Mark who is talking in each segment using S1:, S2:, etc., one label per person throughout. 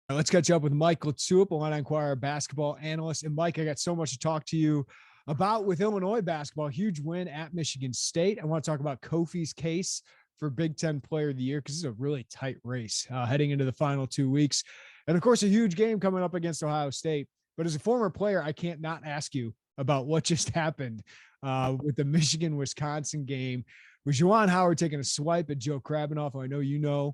S1: Let's catch up with Mike LaTulip, Illini Inquirer basketball analyst. And Mike, I got so much to talk to you about with Illinois basketball. Huge win at Michigan State. I want to talk about Kofi's case for Big Ten Player of the Year because this is a really tight race heading into the final 2 weeks. And of course, a huge game coming up against Ohio State. But as a former player, I can't not ask you about what just happened with the Michigan-Wisconsin game. With Juwan Howard taking a swipe at Joe Krabbenhoff, who I know you know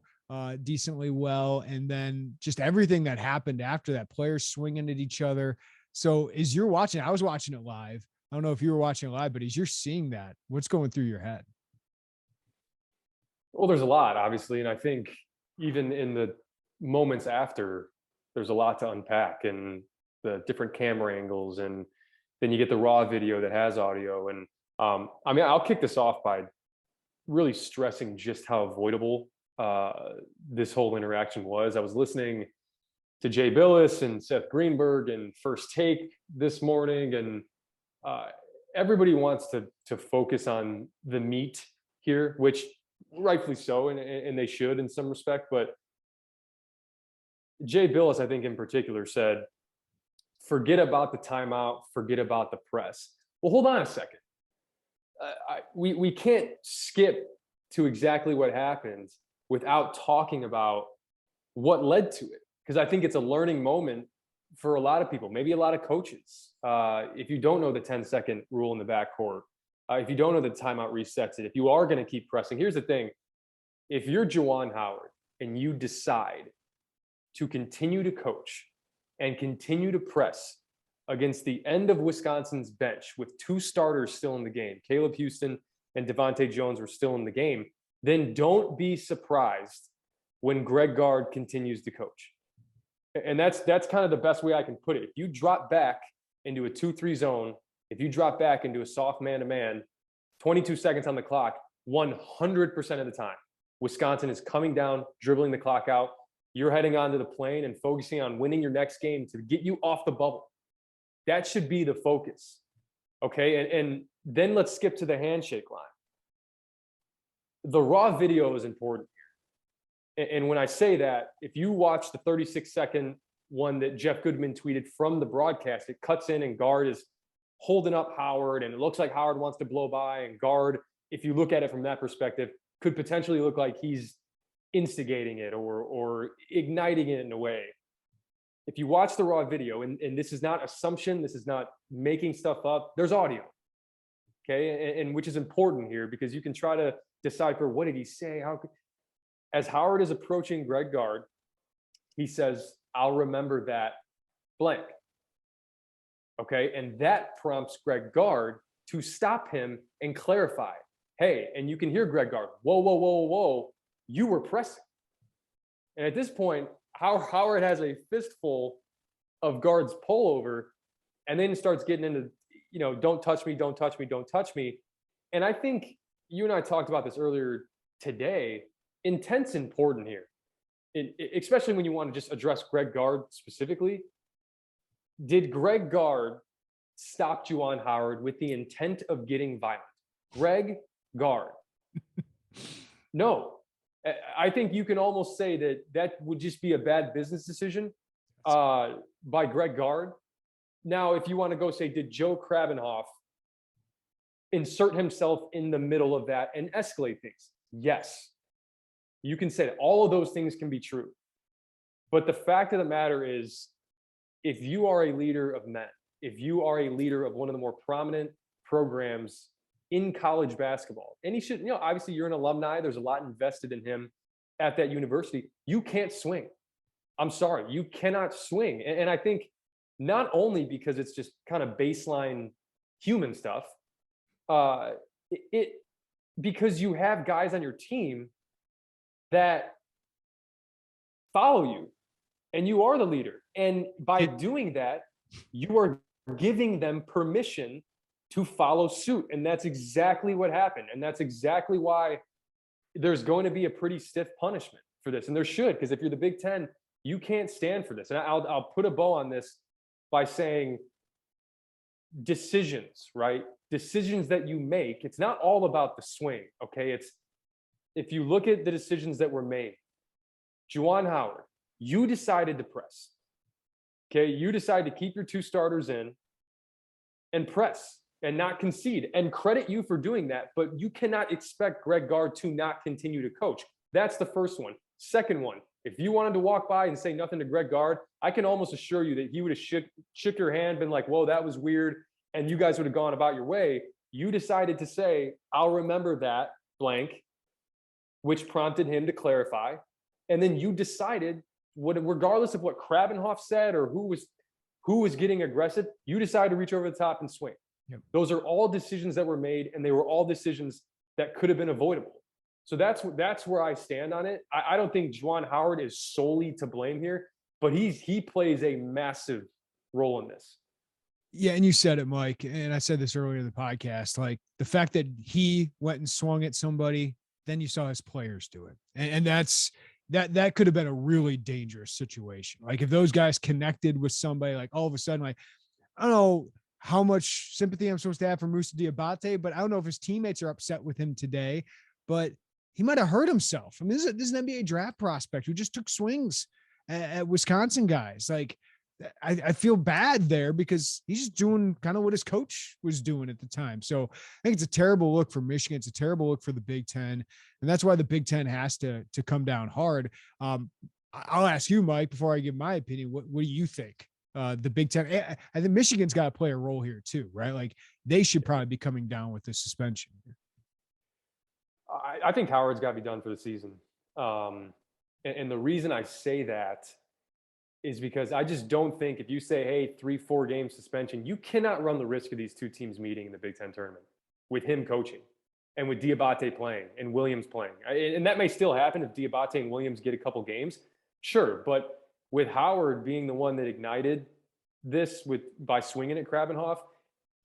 S1: decently well, and then just everything that happened after that, players swinging at each other. So as you're watching, I was watching it live. I don't know if you were watching it live, but as you're seeing that, what's going through your head?
S2: Well, there's a lot, obviously. And I think even in the moments after, there's a lot to unpack and the different camera angles. And then you get the raw video that has audio. And I mean, I'll kick this off by really stressing just how avoidable this whole interaction was. I was listening to Jay Billis and Seth Greenberg and First Take this morning, and everybody wants to focus on the meat here, which rightfully so, and they should in some respect. But Jay Billis, I think in particular, said, forget about the timeout, forget about the press. Well, hold on a second. We can't skip to exactly what happened without talking about what led to it. Because I think it's a learning moment for a lot of people, maybe a lot of coaches. If you don't know the 10-second rule in the backcourt, if you don't know the timeout resets it, if you are going to keep pressing, here's the thing. If you're Juwan Howard and you decide to continue to coach and continue to press against the end of Wisconsin's bench with two starters still in the game, Caleb Houston and Devontae Jones were still in the game, then don't be surprised when Greg Gard continues to coach. And that's kind of the best way I can put it. If you drop back into a 2-3 zone, if you drop back into a soft man-to-man, 22 seconds on the clock, 100% of the time, Wisconsin is coming down, dribbling the clock out. You're heading onto the plane and focusing on winning your next game to get you off the bubble. That should be the focus. Okay, and then let's skip to the handshake line. The raw video is important here. And when I say that, if you watch the 36-second one that Jeff Goodman tweeted from the broadcast, it cuts in and Gard is holding up Howard, and it looks like Howard wants to blow by, and Gard, if you look at it from that perspective, could potentially look like he's instigating it or igniting it in a way. If you watch the raw video, and this is not assumption, this is not making stuff up, there's audio, okay? And which is important here because you can try to decipher what did he say? As Howard is approaching Greg Gard, he says, "I'll remember that blank." Okay, and that prompts Greg Gard to stop him and clarify. Hey, and you can hear Greg Gard, whoa, whoa, whoa, whoa, you were pressing. And at this point, Howard has a fistful of Gard's pullover and then starts getting into, don't touch me, don't touch me, don't touch me. And I think you and I talked about this earlier today. Intent's important here, especially when you want to just address Greg Gard specifically. Did Greg Gard stop Juwan Howard with the intent of getting violent? Greg Gard. No. I think you can almost say that would just be a bad business decision by Greg Gard. Now, if you want to go say, did Joe Krabbenhoff insert himself in the middle of that and escalate things? Yes. You can say that all of those things can be true. But the fact of the matter is, if you are a leader of men, if you are a leader of one of the more prominent programs in college basketball, and he should, obviously you're an alumni, there's a lot invested in him at that university, you can't swing. I'm sorry, you cannot swing. And I think not only because it's just kind of baseline human stuff, because you have guys on your team that follow you and you are the leader. And by doing that, you are giving them permission to follow suit. And that's exactly what happened. And that's exactly why there's going to be a pretty stiff punishment for this. And there should, because if you're the Big Ten, you can't stand for this. And I'll put a bow on this by saying decisions, right? Decisions that you make. It's not all about the swing, okay? If you look at the decisions that were made, Juwan Howard, You decided to press. Okay, you decided to keep your 2 starters in and press and not concede, and credit you for doing that. But you cannot expect Greg Gard to not continue to coach. That's the first one. Second one, if you wanted to walk by and say nothing to Greg Gard, I can almost assure you that he would have shook your hand, been like, whoa, that was weird, and you guys would have gone about your way. You decided to say, I'll remember that blank, which prompted him to clarify. And then you decided, regardless of what Krabenhoff said or who was getting aggressive, you decided to reach over the top and swing.
S1: Yep.
S2: Those are all decisions that were made, and they were all decisions that could have been avoidable. So that's where I stand on it. I don't think Juwan Howard is solely to blame here, but he plays a massive role in this.
S1: Yeah, and you said it, Mike, and I said this earlier in the podcast, like the fact that he went and swung at somebody, then you saw his players do it. And that could have been a really dangerous situation. Like if those guys connected with somebody, like all of a sudden, like, I don't know how much sympathy I'm supposed to have for Moussa Diabate, but I don't know if his teammates are upset with him today, but he might have hurt himself. I mean, this is an NBA draft prospect who just took swings at Wisconsin guys. Like, I feel bad there because he's just doing kind of what his coach was doing at the time. So I think it's a terrible look for Michigan. It's a terrible look for the Big Ten. And that's why the Big Ten has to come down hard. I'll ask you, Mike, before I give my opinion, what do you think? The Big Ten, I think Michigan's got to play a role here too, right? Like they should probably be coming down with the suspension.
S2: I think Howard's got to be done for the season. And the reason I say that is because I just don't think if you say, hey, 3-4 game suspension, you cannot run the risk of these 2 teams meeting in the Big Ten tournament with him coaching and with Diabate playing and Williams playing. And that may still happen if Diabate and Williams get a couple games. Sure. But with Howard being the one that ignited this by swinging at Krabenhoff,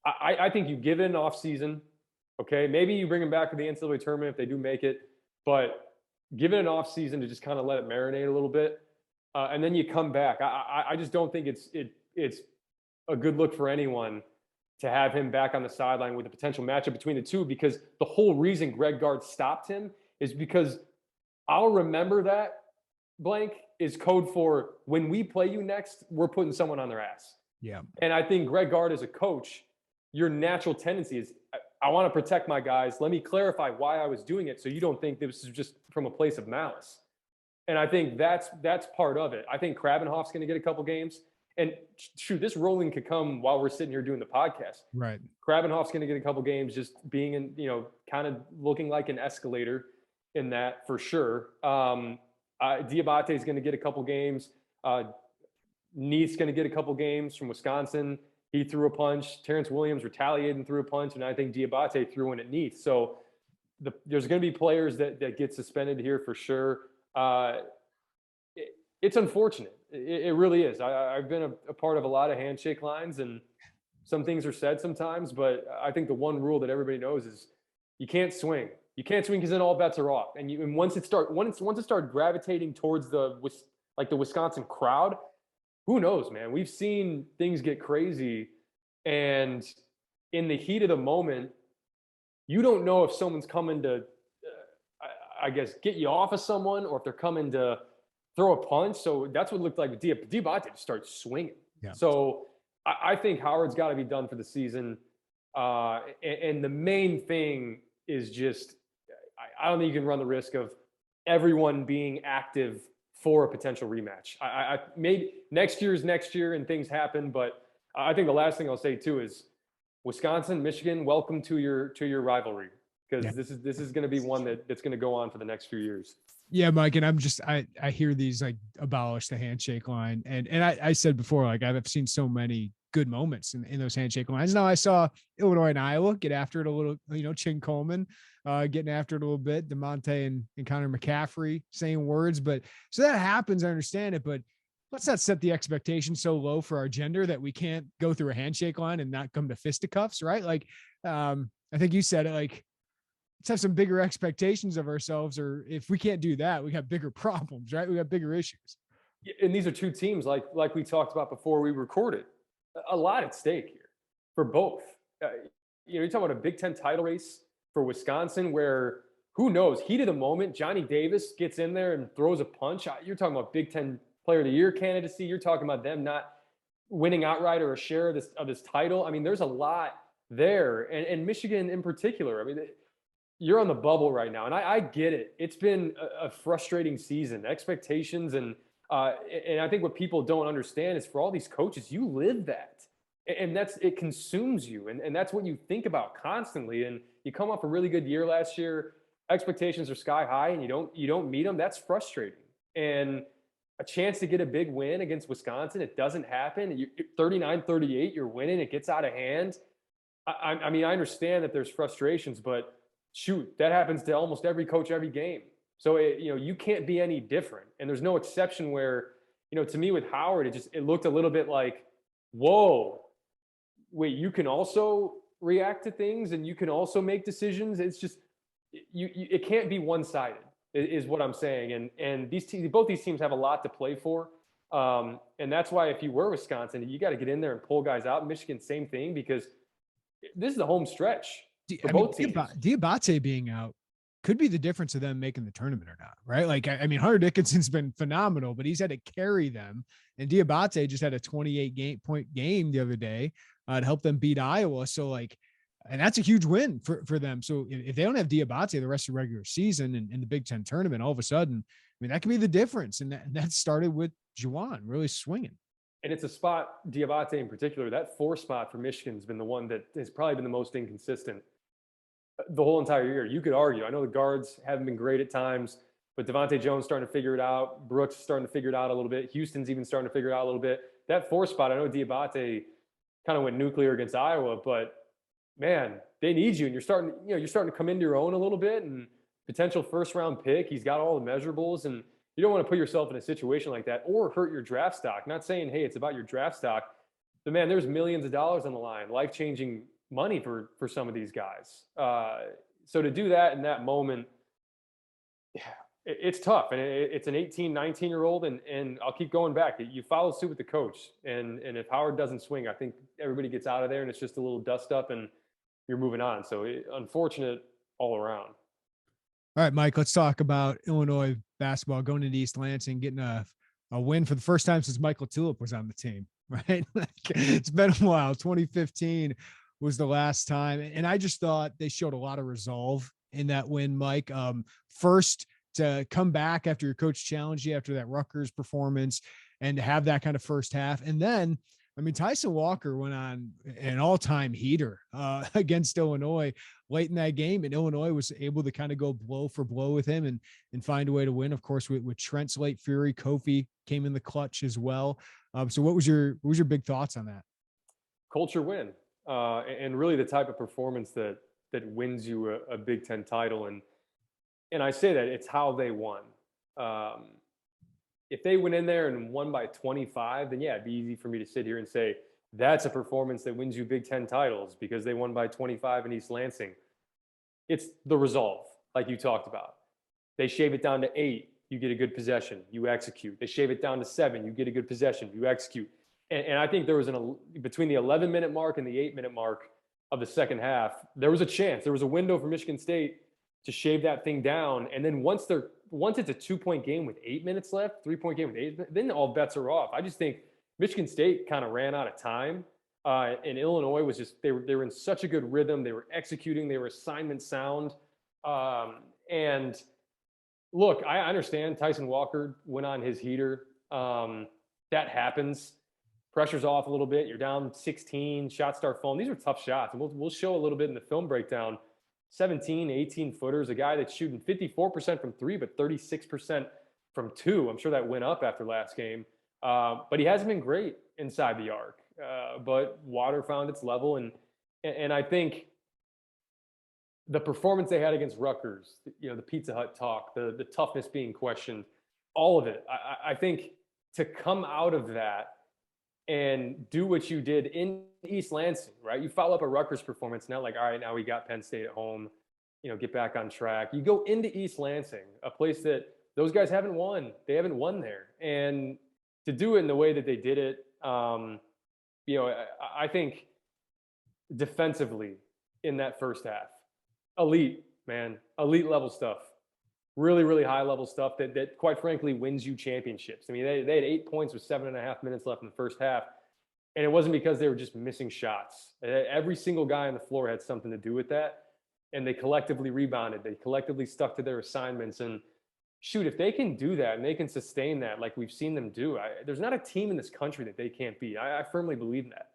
S2: I think you give it an off season. Okay, maybe you bring him back for the NCAA tournament if they do make it, but give it an off season to just kind of let it marinate a little bit, and then you come back. I just don't think it's a good look for anyone to have him back on the sideline with a potential matchup between the two, because the whole reason Greg Gard stopped him is because I'll remember that blank is code for when we play you next, we're putting someone on their ass.
S1: Yeah,
S2: and I think Greg Gard as a coach, your natural tendency is, I want to protect my guys. Let me clarify why I was doing it so you don't think this is just from a place of malice. And I think that's part of it. I think Krabenhoff's going to get a couple games. And shoot, this rolling could come while we're sitting here doing the podcast.
S1: Right.
S2: Krabenhoff's going to get a couple games just being in, kind of looking like an escalator in that for sure. Diabate is going to get a couple games. Neith's going to get a couple games from Wisconsin. He threw a punch. Terrence Williams retaliated and threw a punch, and I think Diabate threw one at Neith. So there's going to be players that get suspended here for sure. It's unfortunate. It really is. I've been a part of a lot of handshake lines, and some things are said sometimes, but I think the one rule that everybody knows is you can't swing. You can't swing because then all bets are off. And once it started gravitating towards the Wisconsin crowd, who knows, man? We've seen things get crazy, and in the heat of the moment, you don't know if someone's coming to, I guess, get you off of someone, or if they're coming to throw a punch. So that's what it looked like. Diabate just started swinging.
S1: Yeah.
S2: So I think Howard's got to be done for the season. And the main thing is just, I don't think you can run the risk of everyone being active for a potential rematch. I maybe next year is next year and things happen, but I think the last thing I'll say too is Wisconsin, Michigan, welcome to your rivalry, because this is going to be one that's going to go on for the next few years.
S1: Yeah, Mike, and I hear these like abolish the handshake line, and I said before, like I've seen so many good moments in those handshake lines. Now I saw Illinois and Iowa get after it a little, Chin Coleman getting after it a little bit, DeMonte and Connor McCaffrey saying words, but so that happens. I understand it, but let's not set the expectation so low for our gender that we can't go through a handshake line and not come to fisticuffs, right? Like, I think you said it, like, let's have some bigger expectations of ourselves, or if we can't do that, we have bigger problems, right? We have bigger issues.
S2: And these are two teams, like we talked about before we recorded, a lot at stake here for both. You're talking about a Big Ten title race for Wisconsin, where who knows, heat of the moment, Johnny Davis gets in there and throws a punch. You're talking about Big Ten Player of the Year candidacy. You're talking about them not winning outright or a share of this title. I mean, there's a lot there, and Michigan in particular. I mean, you're on the bubble right now, and I get it. It's been a frustrating season. Expectations and I think what people don't understand is for all these coaches, you live that, and it consumes you, and that's what you think about constantly. And you come off a really good year last year, expectations are sky high, and you don't meet them. That's frustrating. And a chance to get a big win against Wisconsin, it doesn't happen. 39-38, you're winning, it gets out of hand. I mean, I understand that there's frustrations, but shoot, that happens to almost every coach every game. So you can't be any different, and there's no exception where, to me with Howard, it looked a little bit like, whoa, wait, you can also react to things and you can also make decisions. It's just it can't be one-sided, is what I'm saying. And both these teams have a lot to play for, and that's why if you were Wisconsin, you got to get in there and pull guys out. Michigan, same thing, because this is the home stretch for both teams.
S1: Diabate being out could be the difference of them making the tournament or not, right? Like, I mean, Hunter Dickinson's been phenomenal, but he's had to carry them. And Diabate just had a 28-point game the other day to help them beat Iowa. So, and that's a huge win for them. So if they don't have Diabate the rest of the regular season and in the Big Ten tournament, all of a sudden, I mean, that could be the difference. And that started with Juwan really swinging.
S2: And it's a spot, Diabate in particular, that 4 spot for Michigan has been the one that has probably been the most inconsistent the whole entire year. You could argue. I know the guards haven't been great at times, but Devontae Jones starting to figure it out. Brooks starting to figure it out a little bit. Houston's even starting to figure it out a little bit. That 4 spot, I know Diabate kind of went nuclear against Iowa, but man, they need you. And you're starting to come into your own a little bit, and potential first-round pick. He's got all the measurables, and you don't want to put yourself in a situation like that or hurt your draft stock. Not saying, hey, it's about your draft stock, but man, there's millions of dollars on the line, life-changing money for some of these guys. So to do that in that moment, it's tough. And it's an 18, 19-year-old, and I'll keep going back. You follow suit with the coach. And if Howard doesn't swing, I think everybody gets out of there, and it's just a little dust up, and you're moving on. So unfortunate all around.
S1: All right, Mike, let's talk about Illinois basketball going into East Lansing, getting a win for the first time since Mike LaTulip was on the team, right? It's been a while. 2015 was the last time. And I just thought they showed a lot of resolve in that win, Mike. First, to come back after your coach challenged you after that Rutgers performance and to have that kind of first half. And then, I mean, Tyson Walker went on an all-time heater against Illinois late in that game, and Illinois was able to kind of go blow for blow with him and find a way to win. Of course, with Trent's late fury, Kofi came in the clutch as well. So what was your big thoughts on that?
S2: Culture win, and really the type of performance that wins you a Big Ten title. And I say that it's how they won. If they went in there and won by 25, then yeah, it'd be easy for me to sit here and say that's a performance that wins you Big Ten titles because they won by 25 in East Lansing. It's the resolve, like you talked about. They shave it down to 8, you get a good possession, you execute. They shave it down to 7, you get a good possession, you execute. And I think there was between the 11-minute mark and the 8-minute mark of the second half, there was a chance, there was a window for Michigan State to shave that thing down. And then once it's a 2-point game with 8 minutes left, 3-point game with 8 minutes, then all bets are off. I just think Michigan State kind of ran out of time. And Illinois was just, they were in such a good rhythm. They were executing, they were assignment sound. And look, I understand Tyson Walker went on his heater. That happens. Pressure's off a little bit. You're down 16, shots start falling. These are tough shots. And we'll show a little bit in the film breakdown. 17, 18 footers, a guy that's shooting 54% from 3, but 36% from 2. I'm sure that went up after last game. But he hasn't been great inside the arc. But water found its level. And I think the performance they had against Rutgers, the Pizza Hut talk, the toughness being questioned, all of it. I think to come out of that and do what you did in East Lansing, right? You follow up a Rutgers performance, not like, all right, now we got Penn State at home, get back on track. You go into East Lansing, a place that those guys haven't won. They haven't won there. And to do it in the way that they did it, I think defensively in that first half, elite, man, elite level stuff. really, really high level stuff that quite frankly wins you championships. I mean, they had 8 points with 7.5 minutes left in the first half. And it wasn't because they were just missing shots. Every single guy on the floor had something to do with that. And they collectively rebounded. They collectively stuck to their assignments. And shoot, if they can do that and they can sustain that like we've seen them do, there's not a team in this country that they can't beat. I firmly believe that.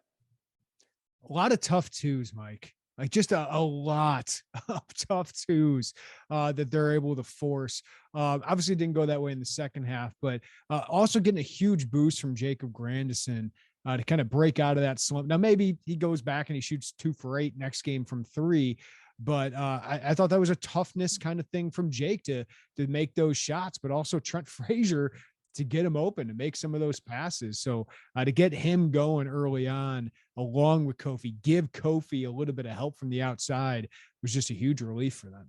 S1: A lot of tough twos, Mike. Like just a lot of tough twos that they're able to force. Obviously, it didn't go that way in the second half, but also getting a huge boost from Jacob Grandison to kind of break out of that slump. Now, maybe he goes back and he shoots 2 for 8 next game from 3. But I thought that was a toughness kind of thing from Jake to make those shots, but also Trent Frazier to get him open to make some of those passes. So to get him going early on, along with Kofi, give Kofi a little bit of help from the outside was just a huge relief for them.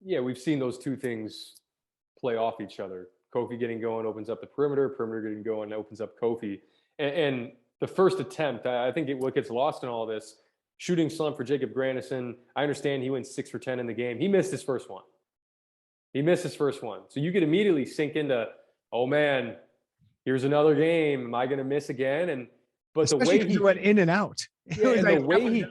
S2: Yeah, we've seen those two things play off each other. Kofi getting going opens up the perimeter getting going opens up Kofi. And the first attempt, I think what gets lost in all this, shooting slump for Jacob Grandison. I understand he went 6 for 10 in the game. He missed his first one. So you could immediately sink into, oh man, here's another game. Am I going to miss again? But
S1: especially the way he went in and out.
S2: Yeah, and the way he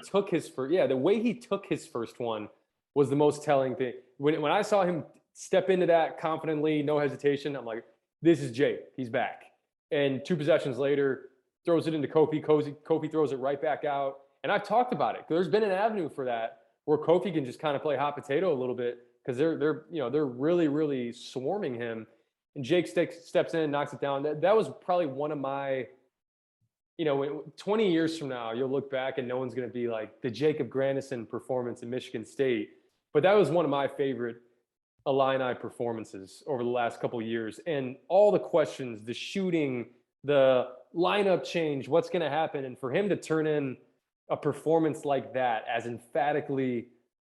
S2: took his first one was the most telling thing. When I saw him step into that confidently, no hesitation, I'm like, this is Jake. He's back. And 2 possessions later, throws it into Kofi. Kofi throws it right back out. And I've talked about it. There's been an avenue for that where Kofi can just kind of play hot potato a little bit because they're really, really swarming him. And Jake steps in, knocks it down. That was probably one of my, 20 years from now, you'll look back and no one's going to be like the Jacob Grandison performance in Michigan State. But that was one of my favorite Illini performances over the last couple of years. And all the questions, the shooting, the lineup change, what's going to happen. And for him to turn in a performance like that as emphatically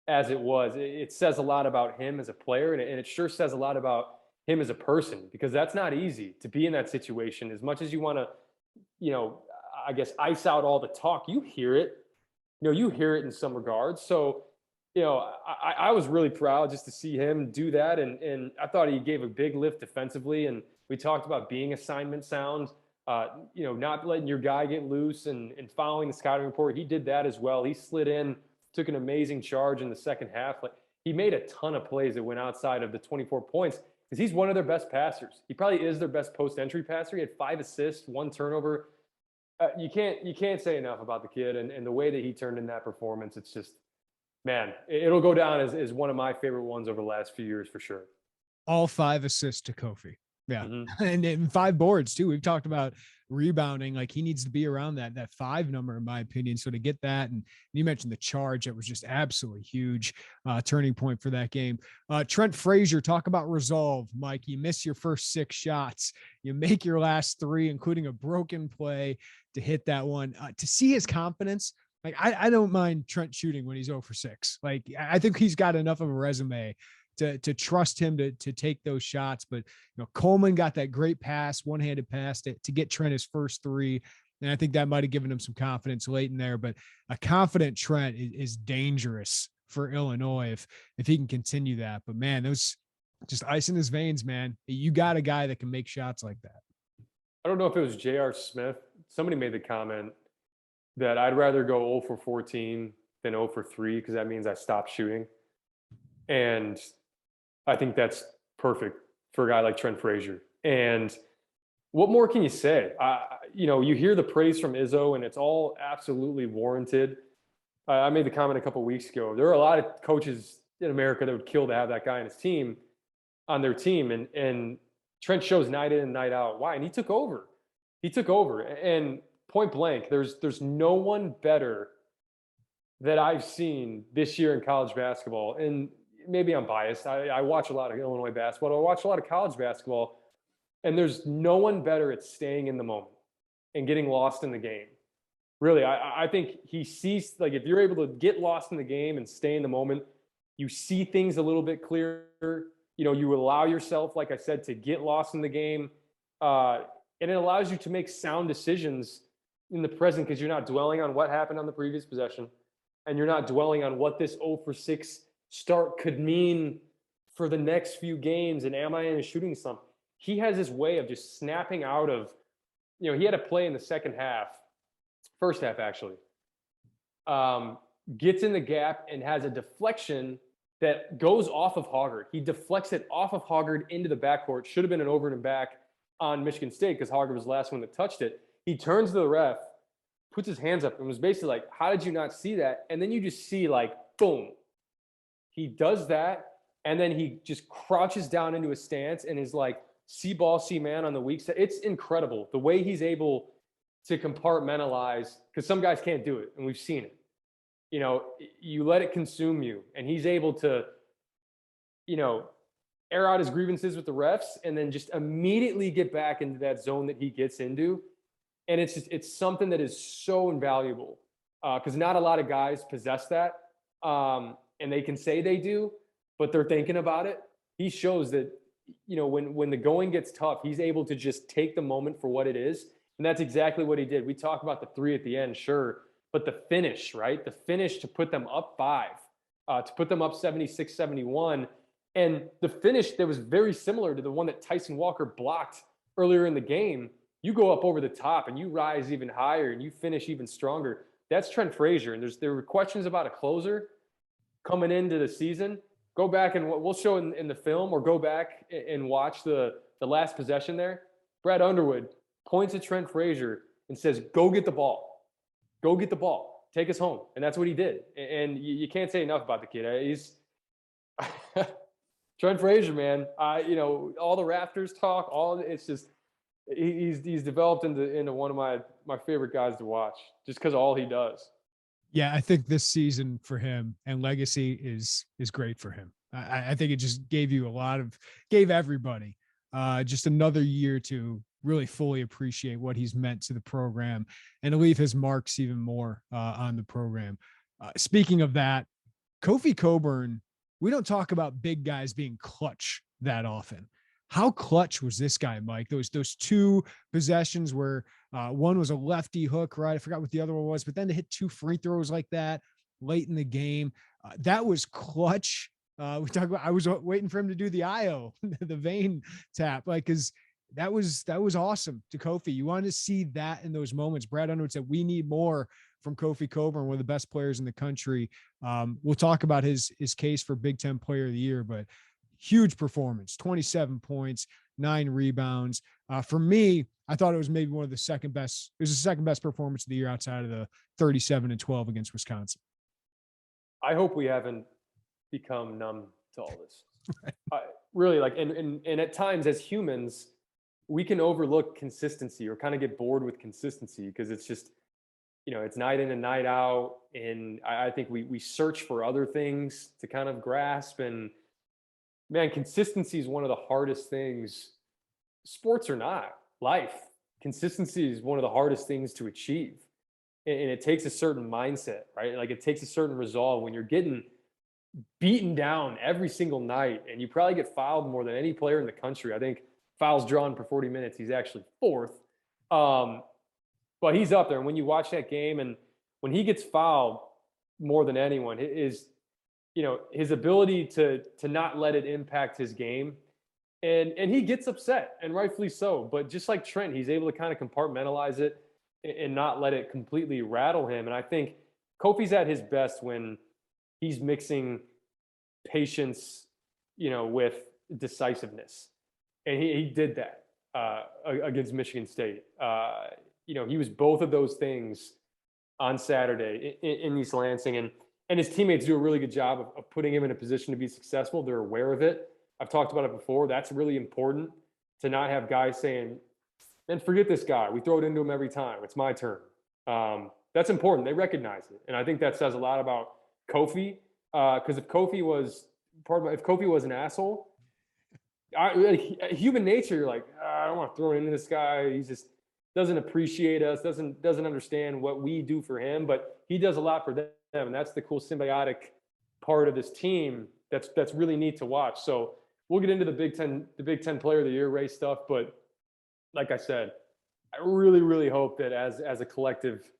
S2: as it was, it says a lot about him as a player. And it sure says a lot about him as a person, because that's not easy to be in that situation. As much as you want to, I guess, ice out all the talk, you hear it in some regards. So, I was really proud just to see him do that. And I thought he gave a big lift defensively. And we talked about being assignment sound, not letting your guy get loose and following the scouting report. He did that as well. He slid in, took an amazing charge in the second half. Like, he made a ton of plays that went outside of the 24 points because he's one of their best passers. He probably is their best post-entry passer. He had 5 assists, 1 turnover. You can't say enough about the kid and the way that he turned in that performance. It's just, man, it'll go down as one of my favorite ones over the last few years for sure.
S1: All 5 assists to Kofi. Yeah.
S2: Mm-hmm.
S1: And 5 boards too. We've talked about rebounding. Like, he needs to be around that 5 number, in my opinion. So to get that, and you mentioned the charge, that was just absolutely huge turning point for that game. Trent Frazier, talk about resolve, Mike. You miss your first 6 shots. You make your last 3, including a broken play to hit that one. To see his confidence, like, I don't mind Trent shooting when he's 0 for 6. Like, I think he's got enough of a resume to trust him to take those shots. But, Coleman got that great pass, one-handed pass to get Trent his first 3. And I think that might've given him some confidence late in there, but a confident Trent is dangerous for Illinois if he can continue that. But man, those just ice in his veins, man. You got a guy that can make shots like that.
S2: I don't know if it was J.R. Smith. Somebody made the comment that I'd rather go 0 for 14 than 0 for 3 because that means I stopped shooting. And I think that's perfect for a guy like Trent Frazier. And what more can you say? You hear the praise from Izzo, and it's all absolutely warranted. I made the comment a couple of weeks ago. There are a lot of coaches in America that would kill to have that guy on their team. And Trent shows night in and night out why. And he took over. And point blank, there's no one better that I've seen this year in college basketball. And maybe I'm biased. I watch a lot of Illinois basketball. I watch a lot of college basketball. And there's no one better at staying in the moment and getting lost in the game. Really, I think he sees, like, if you're able to get lost in the game and stay in the moment, you see things a little bit clearer. You allow yourself, like I said, to get lost in the game. And it allows you to make sound decisions in the present because you're not dwelling on what happened on the previous possession. And you're not dwelling on what this 0 for 6 start could mean for the next few games and am I in a shooting slump? He has this way of just snapping out of, he had a play in the first half actually, gets in the gap and has a deflection that goes off of Hoggard. He deflects it off of Hoggard into the backcourt. Should have been an over and back on Michigan State because Hoggard was the last one that touched it. He turns to the ref, puts his hands up, and was basically like, how did you not see that? And then you just see like, boom. He does that, and then he just crouches down into a stance and is like, see ball, see man on the weak side. It's incredible the way he's able to compartmentalize, because some guys can't do it, and we've seen it. You let it consume you, and he's able to, air out his grievances with the refs and then just immediately get back into that zone that he gets into. And it's something that is so invaluable because not a lot of guys possess that. And they can say they do, but they're thinking about it. He shows that, when the going gets tough, he's able to just take the moment for what it is. And that's exactly what he did. We talk about the three at the end, sure. But the finish, right? The finish to put them up 5, to put them up 76-71. And the finish that was very similar to the one that Tyson Walker blocked earlier in the game. You go up over the top and you rise even higher and you finish even stronger. That's Trent Frazier. And there were questions about a closer coming into the season. Go back and we'll show in the film, or go back and watch the last possession there. Brad Underwood points at Trent Frazier and says, go get the ball. Go get the ball. Take us home. And that's what he did. And you can't say enough about the kid. He's Trent Frazier, man. All the Raptors talk, it's just he's developed into one of my favorite guys to watch just because of all he does.
S1: Yeah, I think this season for him and legacy is great for him. I think it just gave everybody just another year to really fully appreciate what he's meant to the program and to leave his marks even more on the program. Speaking of that, Kofi Cockburn, we don't talk about big guys being clutch that often. How clutch was this guy, Mike? Those 2 possessions where one was a lefty hook, right? I forgot what the other one was, but then to hit 2 free throws like that late in the game, that was clutch. We talk about, I was waiting for him to do the IO, the vein tap, because that was awesome to Kofi. You wanted to see that in those moments. Brad Underwood said, we need more from Kofi Cockburn, one of the best players in the country. We'll talk about his case for Big Ten Player of the Year, but huge performance, 27 points, 9 rebounds. For me, I thought it was maybe one of the second best. It was the second best performance of the year outside of the 37-12 against Wisconsin.
S2: I hope we haven't become numb to all this. Really, and at times as humans, we can overlook consistency or kind of get bored with consistency because it's just, it's night in and night out. And I think we search for other things to kind of grasp. And man, consistency is one of the hardest things, sports or not, life. Consistency is one of the hardest things to achieve. And it takes a certain mindset, right? Like it takes a certain resolve when you're getting beaten down every single night and you probably get fouled more than any player in the country. I think fouls drawn per 40 minutes, he's actually 4th. But he's up there. And when you watch that game and when he gets fouled more than anyone, his ability to not let it impact his game. And he gets upset, and rightfully so. But just like Trent, he's able to kind of compartmentalize it and not let it completely rattle him. And I think Kofi's at his best when he's mixing patience, with decisiveness. And he did that against Michigan State. He was both of those things on Saturday in East Lansing. And his teammates do a really good job of putting him in a position to be successful. They're aware of it. I've talked about it before. That's really important to not have guys saying, man, forget this guy. We throw it into him every time. It's my turn. That's important. They recognize it. And I think that says a lot about Kofi. Because if Kofi was an asshole, human nature, you're like, I don't want to throw it into this guy. He just doesn't appreciate us, doesn't understand what we do for him, but he does a lot for them. And that's the cool symbiotic part of this team. That's really neat to watch. So we'll get into the Big Ten Player of the Year race stuff. But like I said, I really, really hope that as a collective,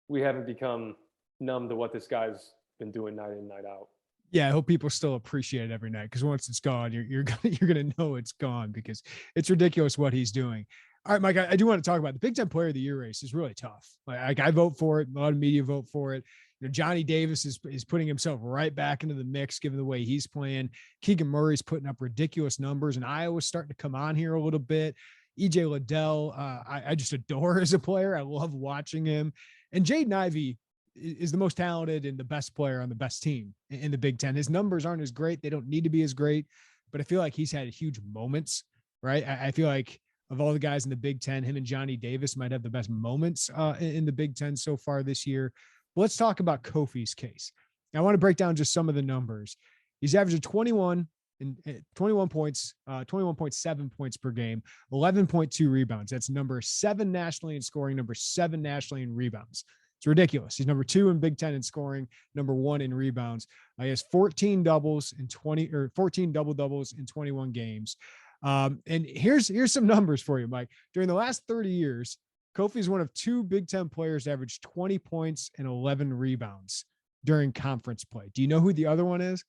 S2: we haven't become numb to what this guy's been doing night in, night out.
S1: Yeah, I hope people still appreciate it every night, because once it's gone, you're gonna know it's gone, because it's ridiculous what he's doing. All right, Mike, I do want to talk about the Big Ten Player of the Year race. Is really tough. Like I vote for it. A lot of media vote for it. You know, Johnny Davis is putting himself right back into the mix, given the way he's playing. Keegan Murray's putting up ridiculous numbers, and Iowa's starting to come on here a little bit. EJ Liddell, I just adore as a player. I love watching him. And Jaden Ivey is the most talented and the best player on the best team in the Big Ten. His numbers aren't as great. They don't need to be as great, but I feel like he's had huge moments, right? I feel like of all the guys in the Big Ten, him and Johnny Davis might have the best moments in the Big Ten so far this year. But let's talk about Kofi's case. Now, I want to break down just some of the numbers. He's averaging 21 points, 21.7 points per game, 11.2 rebounds. That's number 7 nationally in scoring, number 7 nationally in rebounds. It's ridiculous. He's number 2 in Big Ten in scoring, number 1 in rebounds. He has 14 doubles in 14 double doubles in 21 games. And here's some numbers for you, Mike. During the last 30 years, Kofi is one of 2 Big Ten players to average 20 points and 11 rebounds during conference play. Do you know who the other one is?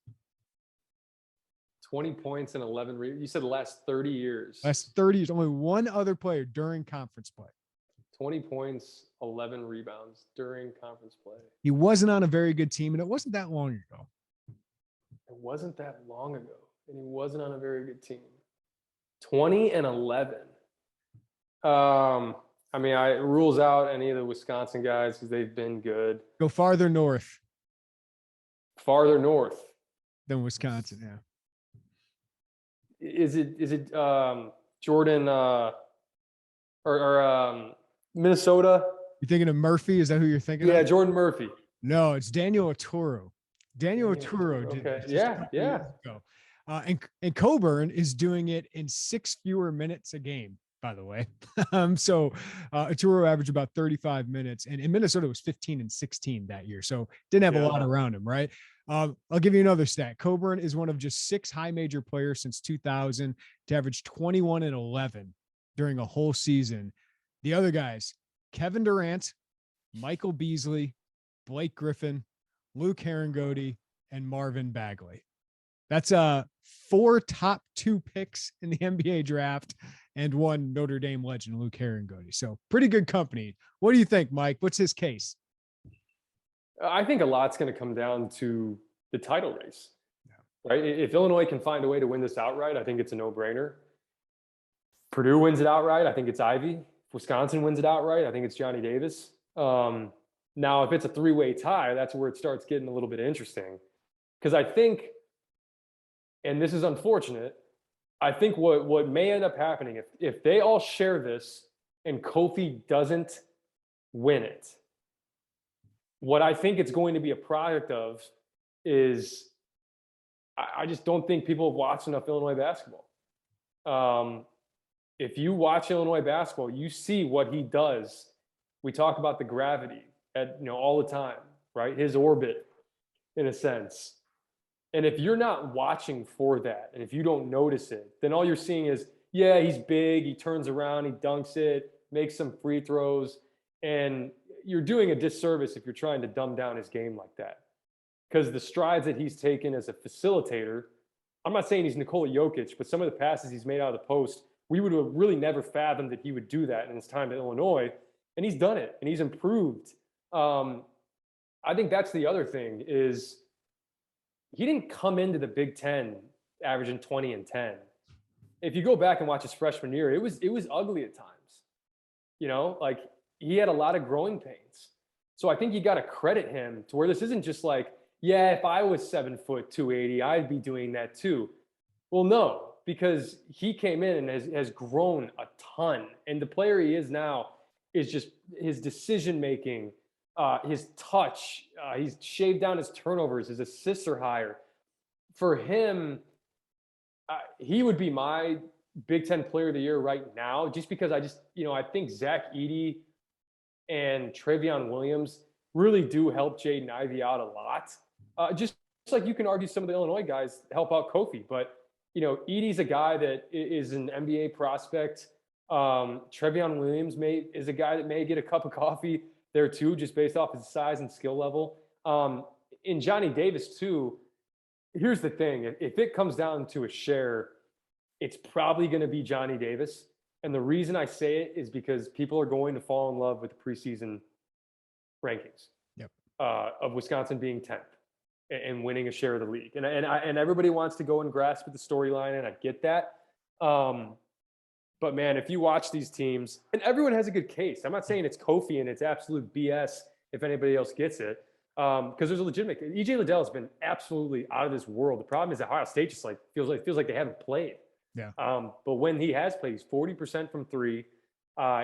S2: 20 points and 11. You said the last 30 years.
S1: Last 30 years, only one other player during conference play.
S2: 20 points, 11 rebounds during conference play.
S1: He wasn't on a very good team, and it wasn't that long ago.
S2: It wasn't that long ago, and he wasn't on a very good team. 20 and 11. I mean, it rules out any of the Wisconsin guys because they've been good.
S1: Go farther north.
S2: Farther north
S1: than Wisconsin, yeah.
S2: Is it Jordan or Minnesota?
S1: You thinking of Murphy? Is that who you're thinking of?
S2: Yeah, Jordan Murphy.
S1: No, it's Daniel Oturu. Daniel Oturu
S2: did.
S1: Okay.
S2: Yeah.
S1: And Cockburn is doing it in 6 fewer minutes a game, by the way. So Oturu averaged about 35 minutes, and in Minnesota it was 15 and 16 that year. So didn't have a lot around him, right? I'll give you another stat. Cockburn is one of just 6 high major players since 2000 to average 21 and 11 during a whole season. The other guys, Kevin Durant, Michael Beasley, Blake Griffin, Luke Herringody, and Marvin Bagley. That's 4 top 2 picks in the NBA draft and 1 Notre Dame legend, Luke Herringody. So pretty good company. What do you think, Mike? What's his case?
S2: I think a lot's going to come down to the title race, right? If Illinois can find a way to win this outright, I think it's a no-brainer. Purdue wins it outright, I think it's Ivy. If Wisconsin wins it outright, I think it's Johnny Davis. Now, if it's a 3-way tie, that's where it starts getting a little bit interesting. Because I think, and this is unfortunate, I think what may end up happening, if they all share this and Kofi doesn't win it, what I think it's going to be a product of is I just don't think people have watched enough Illinois basketball. If you watch Illinois basketball, you see what he does. We talk about the gravity all the time, right? His orbit, in a sense. And if you're not watching for that, and if you don't notice it, then all you're seeing is, yeah, he's big, he turns around, he dunks it, makes some free throws, and you're doing a disservice if you're trying to dumb down his game like that. Because the strides that he's taken as a facilitator, I'm not saying he's Nikola Jokic, but some of the passes he's made out of the post, we would have really never fathomed that he would do that in his time at Illinois, and he's done it, and he's improved. I think that's the other thing is he didn't come into the Big Ten averaging 20 and 10. If you go back and watch his freshman year, it was ugly at times. Like he had a lot of growing pains. So I think you got to credit him to where this isn't just like, yeah, if I was 7 foot 280, I'd be doing that too. Well, no, because he came in and has grown a ton. And the player he is now is just his decision-making, his touch, he's shaved down his turnovers, his assists are higher. For him, he would be my Big Ten Player of the Year right now, just because I think Zach Edey and Travion Williams really do help Jaden Ivey out a lot. Just like you can argue some of the Illinois guys help out Kofi, but Edey's a guy that is an NBA prospect. Travion Williams is a guy that may get a cup of coffee there too, just based off his size and skill level. In Johnny Davis too, here's the thing. If it comes down to a share, it's probably going to be Johnny Davis. And the reason I say it is because people are going to fall in love with the preseason rankings.
S1: Yep.
S2: Of Wisconsin being 10th and winning a share of the league. And everybody wants to go and grasp at the storyline, and I get that. But man, if you watch these teams, and everyone has a good case. I'm not saying it's Kofi and it's absolute BS if anybody else gets it. Because there's a legitimate EJ Liddell has been absolutely out of this world. The problem is that Ohio State just feels like they haven't played.
S1: Yeah.
S2: But when he has played, he's 40% from three.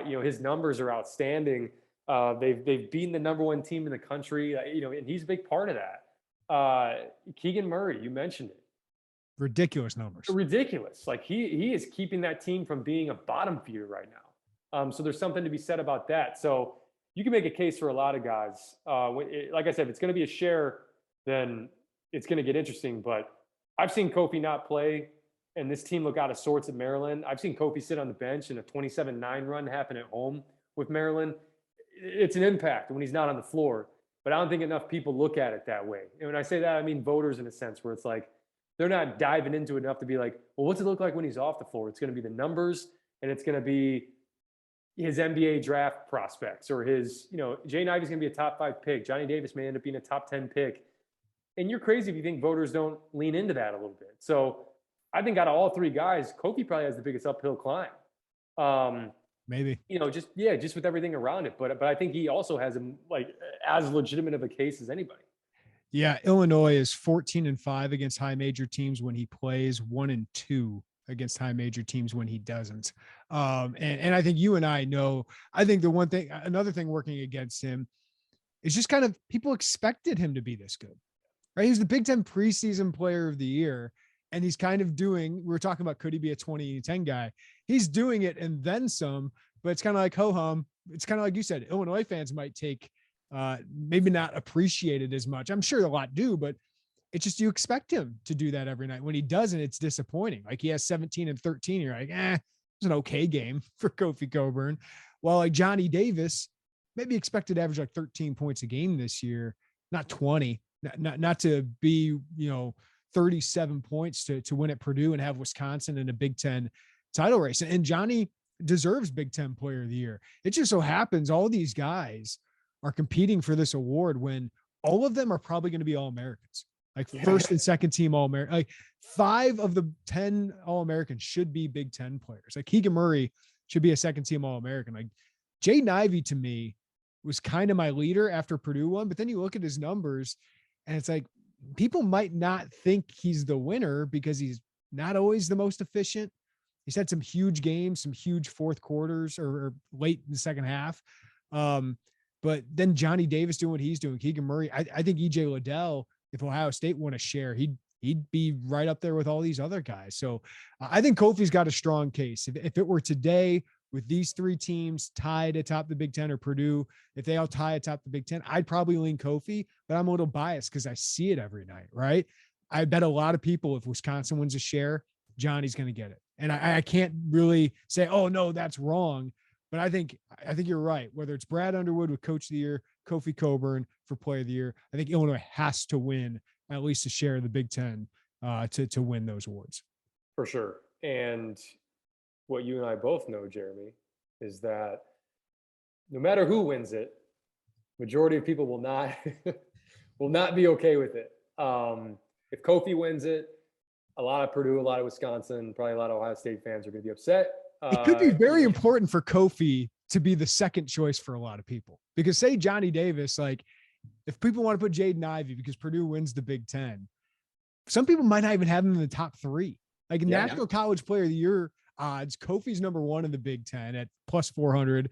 S2: His numbers are outstanding. They've beaten the number one team in the country. And he's a big part of that. Keegan Murray, you mentioned it.
S1: Ridiculous numbers.
S2: Ridiculous. Like he is keeping that team from being a bottom feeder right now. So there's something to be said about that. So you can make a case for a lot of guys. Like I said, if it's going to be a share, then it's going to get interesting. But I've seen Kofi not play, and this team look out of sorts at Maryland. I've seen Kofi sit on the bench, and a 27-9 run happen at home with Maryland. It's an impact when he's not on the floor. But I don't think enough people look at it that way. And when I say that, I mean voters in a sense where it's like they're not diving into it enough to be like, well, what's it look like when he's off the floor? It's going to be the numbers, and it's going to be his NBA draft prospects or his, Jay Ivey's going to be a top 5 pick. Johnny Davis may end up being a top 10 pick. And you're crazy if you think voters don't lean into that a little bit. So I think out of all three guys, Kofi probably has the biggest uphill climb.
S1: Maybe,
S2: just with everything around it. But I think he also has as legitimate of a case as anybody.
S1: Yeah. Illinois is 14-5 against high major teams when he plays, 1-2 against high major teams when he doesn't. And I think you and I know, I think another thing working against him is just kind of people expected him to be this good, right? He's the Big Ten preseason player of the year. And he's kind of we were talking about, could he be a 20-10 guy? He's doing it and then some, but it's kind of like ho-hum. It's kind of like you said, Illinois fans might maybe not appreciate it as much. I'm sure a lot do, but it's just, you expect him to do that every night. When he doesn't, it's disappointing. Like he has 17 and 13. You're like, it's an okay game for Kofi Cockburn. While like Johnny Davis, maybe expected to average like 13 points a game this year, not 20, not to be, 37 points to win at Purdue and have Wisconsin in a Big Ten title race. And Johnny deserves Big Ten Player of the Year. It just so happens all these guys are competing for this award when all of them are probably going to be All-Americans. Like first and second team All-American. Like 5 of the 10 All-Americans should be Big Ten players. Like Keegan Murray should be a second team All-American. Like Jaden Ivey to me was kind of my leader after Purdue won, but then you look at his numbers and it's like, people might not think he's the winner because he's not always the most efficient. He's had some huge games, some huge fourth quarters or late in the second half. But then Johnny Davis doing what he's doing, Keegan Murray. I think EJ Liddell, if Ohio State won a share, he'd be right up there with all these other guys. So I think Kofi's got a strong case. If it were today with these 3 teams tied atop the Big Ten, or Purdue, if they all tie atop the Big Ten, I'd probably lean Kofi, but I'm a little biased because I see it every night, right? I bet a lot of people, if Wisconsin wins a share, Johnny's going to get it. And I can't really say, oh no, that's wrong. But I think you're right. Whether it's Brad Underwood with Coach of the Year, Kofi Cockburn for Player of the Year, I think Illinois has to win at least a share of the Big Ten to win those awards.
S2: For sure. And what you and I both know, Jeremy, is that no matter who wins it, majority of people will not be okay with it. If Kofi wins it, a lot of Purdue, a lot of Wisconsin, probably a lot of Ohio State fans are going to be upset.
S1: It could be very important for Kofi to be the second choice for a lot of people, because say Johnny Davis, like if people want to put Jaden Ivey because Purdue wins the Big Ten, some people might not even have him in the top 3. Like National College Player of the Year odds, Kofi's number 1 in the Big Ten at plus 400.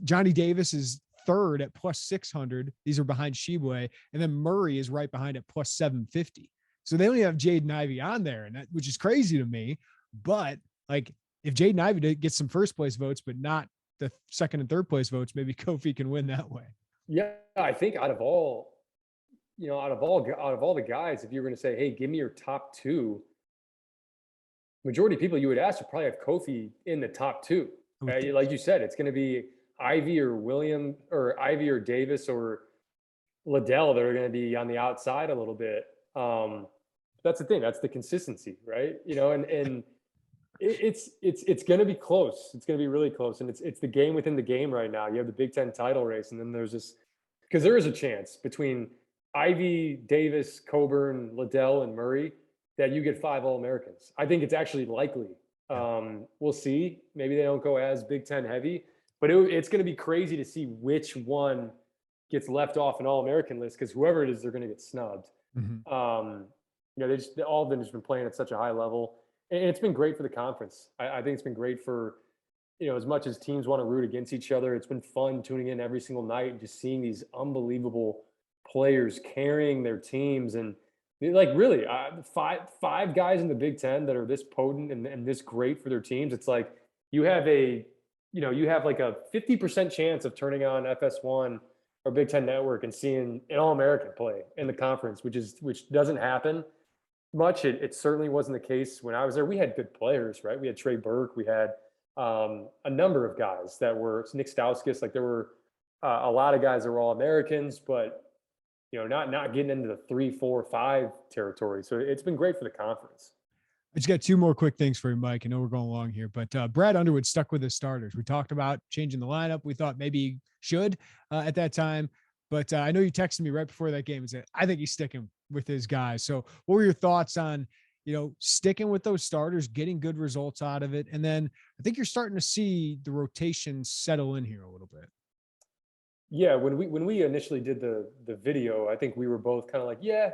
S1: Johnny Davis is 3rd at plus 600. These are behind Shibwe, and then Murray is right behind at plus 750. So they only have Jaden Ivey on there, and that, which is crazy to me. But like, if Jaden Ivey gets some first place votes, but not the second and third place votes, maybe Kofi can win that way.
S2: Yeah, I think out of all the guys, if you were going to say, hey, give me your top 2, majority of people you would ask would probably have Kofi in the top 2. Like you said, it's going to be Ivey or Davis or Liddell that are going to be on the outside a little bit. That's the thing. That's the consistency, right? And it's going to be close. It's going to be really close. And it's the game within the game right now. You have the Big Ten title race, and then there's this, because there is a chance between Ivy, Davis, Coburn, Liddell, and Murray that you get 5 All-Americans. I think it's actually likely. We'll see. Maybe they don't go as Big Ten heavy, but it's going to be crazy to see which one gets left off an All-American list, because whoever it is, they're going to get snubbed. All of them has been playing at such a high level, and it's been great for the conference. I think it's been great for, as much as teams want to root against each other, it's been fun tuning in every single night and just seeing these unbelievable players carrying their teams. And like, really, five guys in the Big Ten that are this potent and this great for their teams. It's like you have like a 50% chance of turning on FS1 or Big Ten Network and seeing an All-American play in the conference, which doesn't happen much. It certainly wasn't the case when I was there. We had good players, right? We had Trey Burke. We had a number of guys that were Nick Stauskas. Like, there were a lot of guys that were All-Americans, but not getting into the 3, 4, 5 territory. So it's been great for the conference.
S1: I just got 2 more quick things for you, Mike. I know we're going along here, but Brad Underwood stuck with his starters. We talked about changing the lineup. We thought maybe he should at that time, but I know you texted me right before that game and said, I think he's sticking with his guys. So what were your thoughts on, sticking with those starters, getting good results out of it? And then I think you're starting to see the rotation settle in here a little bit.
S2: Yeah, when we initially did the video, I think we were both kind of like, yeah,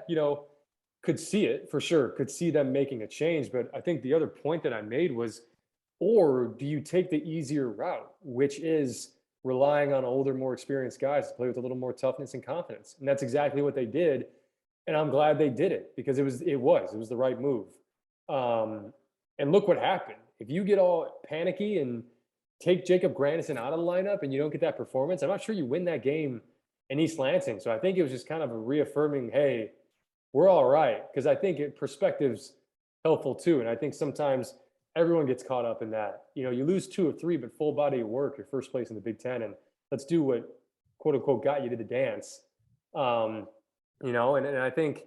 S2: could see it for sure, could see them making a change. But I think the other point that I made was, or do you take the easier route, which is relying on older, more experienced guys to play with a little more toughness and confidence? And that's exactly what they did. And I'm glad they did it, because it was the right move. And look what happened. If you get all panicky and take Jacob Grandison out of the lineup and you don't get that performance, I'm not sure you win that game in East Lansing. So I think it was just kind of a reaffirming, hey, we're all right. Because I think perspective's helpful too. And I think sometimes everyone gets caught up in that. You lose 2 of 3, but full body of work, you're first place in the Big Ten. And let's do what, quote unquote, got you to the dance. And I think,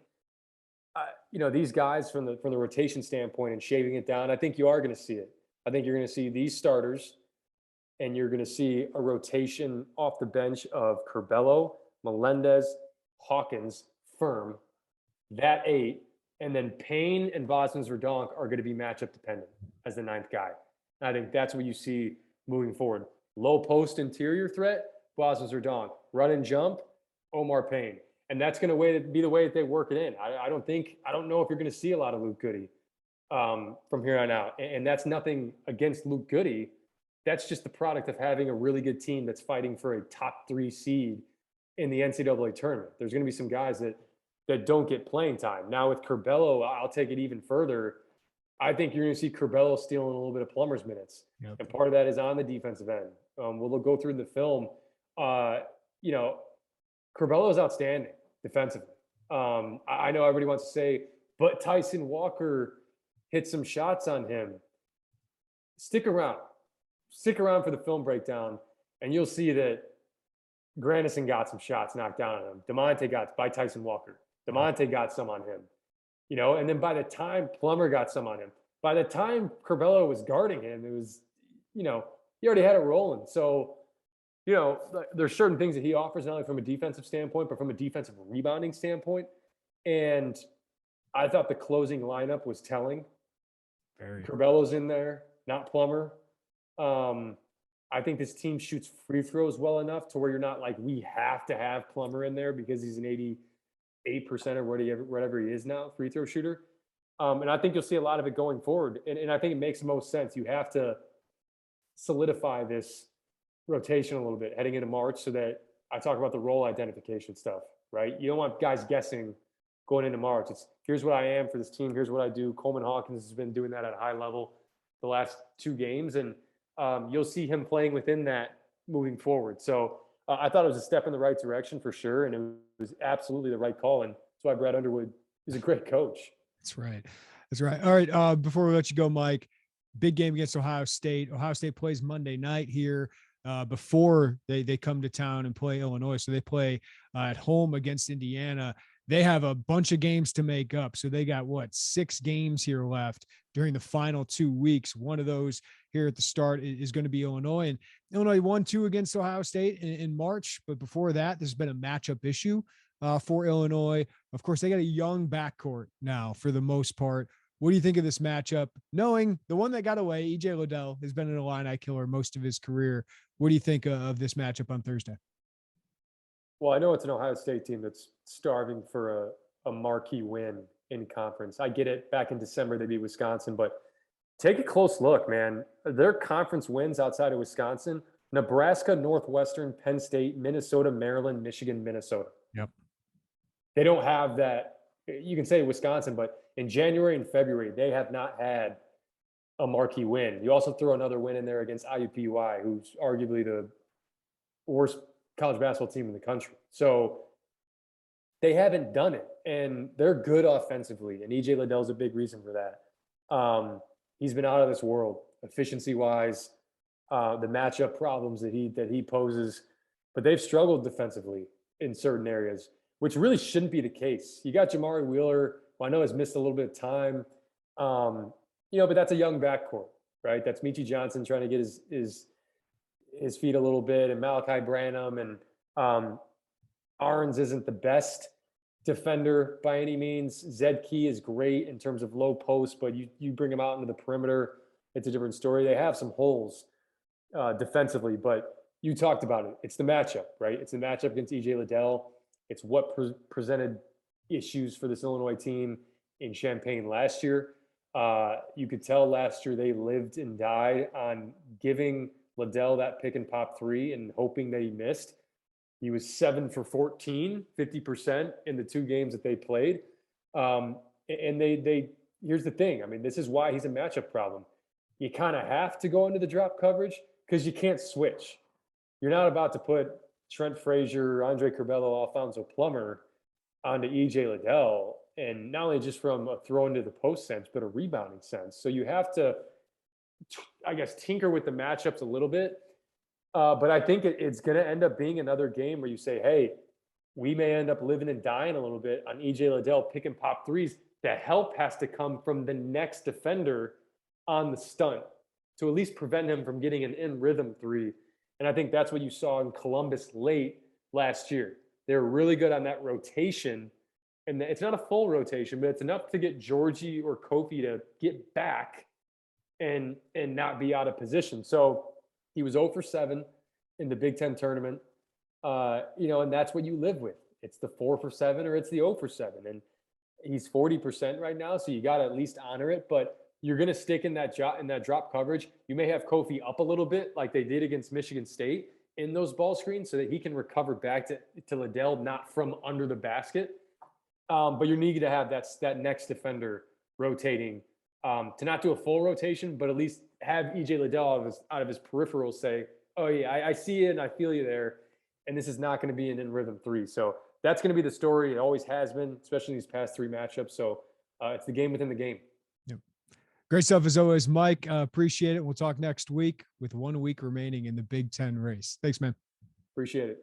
S2: these guys from the rotation standpoint and shaving it down, I think you are going to see it. I think you're going to see these starters, and you're going to see a rotation off the bench of Curbelo, Melendez, Hawkins, Firm, that 8, and then Payne and Bosmans-Verdonk are going to be matchup dependent as the 9th guy. And I think that's what you see moving forward. Low post interior threat, Bosmans-Verdonk. Run and jump, Omar Payne. And that's going to be the way that they work it in. I don't know if you're going to see a lot of Luke Goody from here on out. And that's nothing against Luke Goody. That's just the product of having a really good team that's fighting for a top 3 seed in the NCAA tournament. There's going to be some guys that don't get playing time. Now with Curbelo, I'll take it even further. I think you're going to see Curbelo stealing a little bit of Plummer's minutes. Yep. And part of that is on the defensive end. We'll go through the film. Curbelo is outstanding defensively. I know everybody wants to say, but Tyson Walker hit some shots on him. Stick around for the film breakdown, and you'll see that Grandison got some shots knocked down on him. DeMonte got by Tyson Walker. DeMonte got some on him, and then by the time Plummer got some on him, by the time Curbelo was guarding him, it was, he already had it rolling. So, there's certain things that he offers, not only from a defensive standpoint, but from a defensive rebounding standpoint. And I thought the closing lineup was telling. Curbelo's in there, not Plummer. I think this team shoots free throws well enough to where you're not like, we have to have Plummer in there because he's an 88% or whatever he is now, free throw shooter. And I think you'll see a lot of it going forward. And I think it makes the most sense. You have to solidify this rotation a little bit heading into March, so that I talk about the role identification stuff, right? You don't want guys guessing going into March. It's, here's what I am for this team. Here's what I do. Coleman Hawkins has been doing that at a high level the last 2 games. And you'll see him playing within that moving forward. So I thought it was a step in the right direction for sure. And it was absolutely the right call. And that's why Brad Underwood is a great coach.
S1: That's right. All right. Before we let you go, Mike, big game against Ohio State. Ohio State plays Monday night here before they come to town and play Illinois. So they play at home against Indiana. they have a bunch of games to make up. So they got 6 games here left during the final 2 weeks. One of those here at the start is going to be Illinois, and Illinois won 2 against Ohio State in March. But before that, there's been a matchup issue for Illinois. Of course, they got a young backcourt now for the most part. What do you think of this matchup? Knowing the one that got away, E.J. Liddell, has been an Illini killer most of his career. What do you think of this matchup on Thursday?
S2: Well, I know it's an Ohio State team that's starving for a marquee win in conference. I get it. Back in December, they beat Wisconsin, but take a close look, man. Their conference wins outside of Wisconsin: Nebraska, Northwestern, Penn State, Minnesota, Maryland, Michigan, Minnesota.
S1: Yep.
S2: They don't have that. You can say Wisconsin, but in January and February, they have not had a marquee win. You also throw another win in there against IUPUI, who's arguably the worst college basketball team in the country. So they haven't done it, and they're good offensively. And EJ Liddell is a big reason for that. He's been out of this world efficiency-wise, the matchup problems that he poses, but they've struggled defensively in certain areas, which really shouldn't be the case. You got Jamari Wheeler, who I know has missed a little bit of time, but that's a young backcourt, right? That's Michi Johnson trying to get his feet a little bit, and Malachi Branham, and Arns isn't the best defender by any means. Zed Key is great in terms of low post, but you bring him out into the perimeter, it's a different story. They have some holes defensively, but you talked about it. It's the matchup, right? It's the matchup against EJ Liddell. It's what presented issues for this Illinois team in Champaign last year. You could tell last year they lived and died on giving Liddell that pick and pop 3 and hoping that he missed. He was 7 for 14, 50% in the 2 games that they played. And they here's the thing. I mean, this is why he's a matchup problem. You kind of have to go into the drop coverage because you can't switch. You're not about to put Trent Frazier, Andre Curbelo, Alfonso Plummer onto EJ Liddell, and not only just from a throw into the post sense, but a rebounding sense. So you have to, I guess, tinker with the matchups a little bit. But I think it's going to end up being another game where you say, hey, we may end up living and dying a little bit on EJ Liddell pick and pop 3s. The help has to come from the next defender on the stunt to at least prevent him from getting an in-rhythm 3. And I think that's what you saw in Columbus late last year. They were really good on that rotation. And it's not a full rotation, but it's enough to get Georgie or Kofi to get back and not be out of position. So he was 0 for 7 in the Big Ten tournament, and that's what you live with. It's the 4 for 7 or it's the 0 for 7. And he's 40% right now, so you got to at least honor it. But you're going to stick in that drop coverage. You may have Kofi up a little bit like they did against Michigan State in those ball screens so that he can recover back to Liddell, not from under the basket. But you need to have that next defender rotating to not do a full rotation, but at least have EJ Liddell out of his peripherals say, oh, yeah, I see it and I feel you there. And this is not going to be an in-rhythm 3. So that's going to be the story. It always has been, especially in these past 3 matchups. So it's the game within the game.
S1: Yep. Great stuff as always, Mike. Appreciate it. We'll talk next week with 1 week remaining in the Big Ten race. Thanks, man.
S2: Appreciate it.